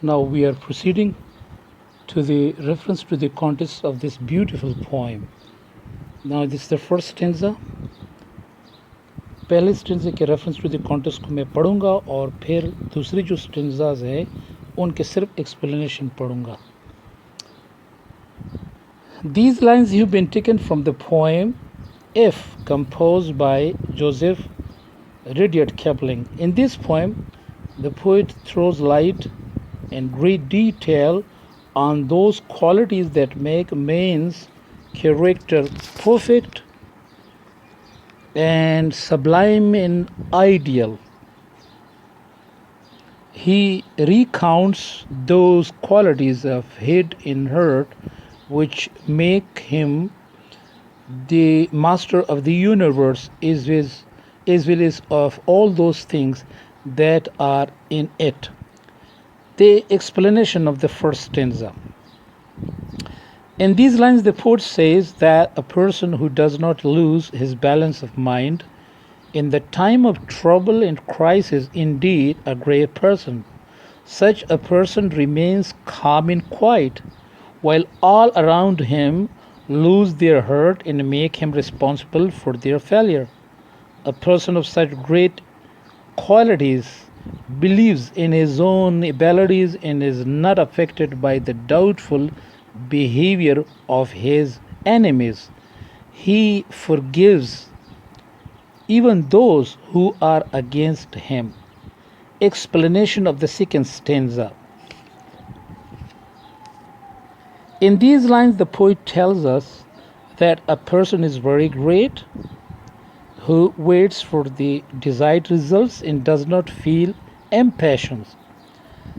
Now we are proceeding to the reference to the context of this beautiful poem. Now this is the first stanza. पहले stanza के reference to the context को मैं पढ़ूंगा और फिर दूसरी जो स्टेंजाज है उनके सिर्फ एक्सप्लेनेशन पढ़ूंगा. These lines have been taken from the poem If, composed by Joseph Rudyard Kipling. In this poem, the poet throws light and great detail on those qualities that make man's character perfect and sublime and ideal. He recounts those qualities of head and heart which make him the master of the universe as well as of all those things that are in it. The explanation of the first stanza. In these lines, the poet says that a person who does not lose his balance of mind in the time of trouble and crisis, indeed a great person. Such a person remains calm and quiet, while all around him lose their heart and make him responsible for their failure. A person of such great qualities believes in his own abilities and is not affected by the doubtful behavior of his enemies. He forgives even those who are against him. Explanation of the second stanza. In these lines, the poet tells us that a person is very great who waits for the desired results and does not feel impatience.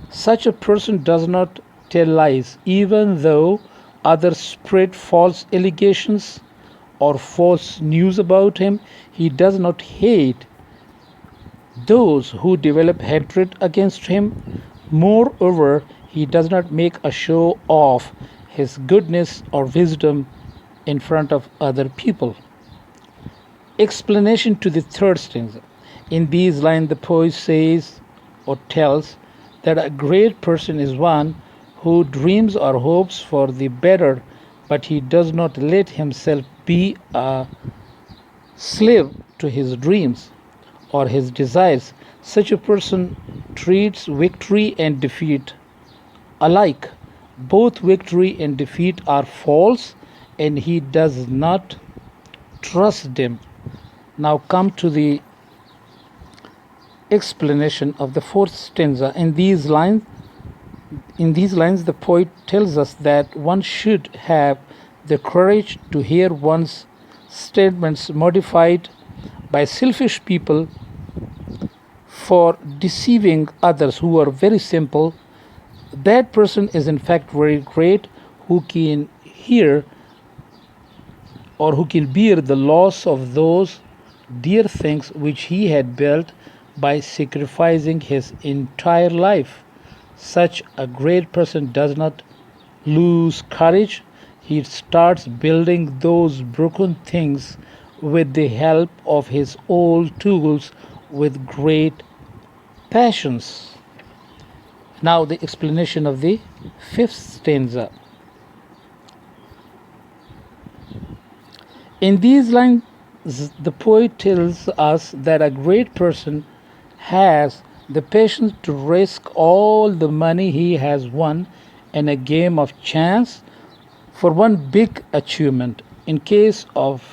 Such a person does not tell lies, even though others spread false allegations or false news about him. He does not hate those who develop hatred against him. Moreover, he does not make a show of his goodness or wisdom in front of other people. Explanation to the third stanza. In these lines, the poet says or tells that a great person is one who dreams or hopes for the better, but he does not let himself be a slave to his dreams or his desires. Such a person treats victory and defeat alike. Both victory and defeat are false, and he does not trust them. Now come to the explanation of the fourth stanza. In these lines, the poet tells us that one should have the courage to hear one's statements modified by selfish people for deceiving others who are very simple. That person is in fact very great who can hear or who can bear the loss of those dear things which he had built by sacrificing his entire life. Such a great person does not lose courage. He starts building those broken things with the help of his old tools with great passions. Now the explanation of the fifth stanza. In these lines, the poet tells us that a great person has the patience to risk all the money he has won in a game of chance for one big achievement. In case of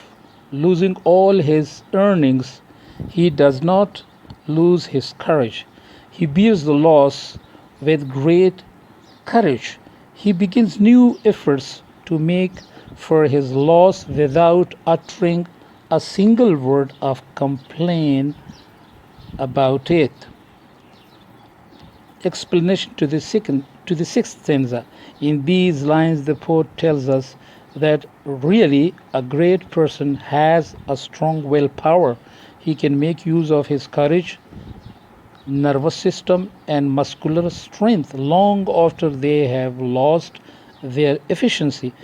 losing all his earnings, he does not lose his courage. He bears the loss with great courage. He begins new efforts to make for his loss without uttering a single word of complaint about it. Explanation to the sixth stanza. In these lines, the poet tells us that really a great person has a strong willpower. He can make use of his courage, nervous system, and muscular strength long after they have lost their efficiency.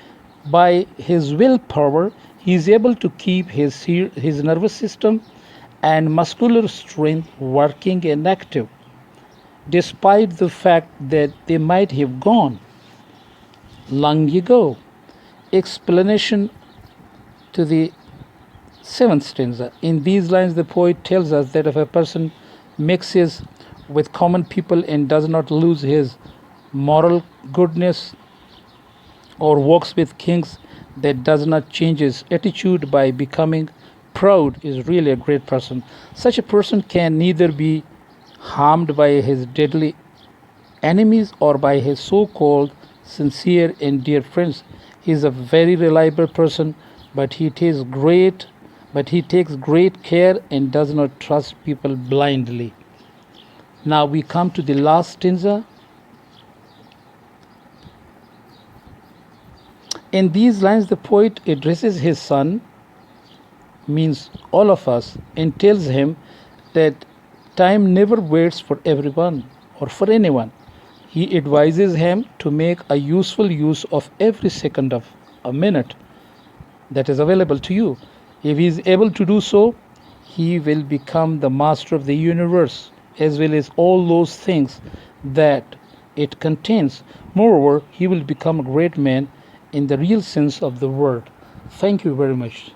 By his willpower, he is able to keep his nervous system and muscular strength working and active. despite the fact that they might have gone long ago. Explanation to the seventh stanza. In these lines, the poet tells us that if a person mixes with common people and does not lose his moral goodness, or works with kings that does not change his attitude by becoming proud, is really a great person. Such a person can neither be harmed by his deadly enemies or by his so-called sincere and dear friends. He is a very reliable person, but he takes great care and does not trust people blindly. Now we come to the last stanza. In these lines, the poet addresses his son, means all of us, and tells him that time never waits for everyone or for anyone. He advises him to make a useful use of every second of a minute that is available to you. If he is able to do so, he will become the master of the universe as well as all those things that it contains. Moreover, he will become a great man in the real sense of the word. Thank you very much.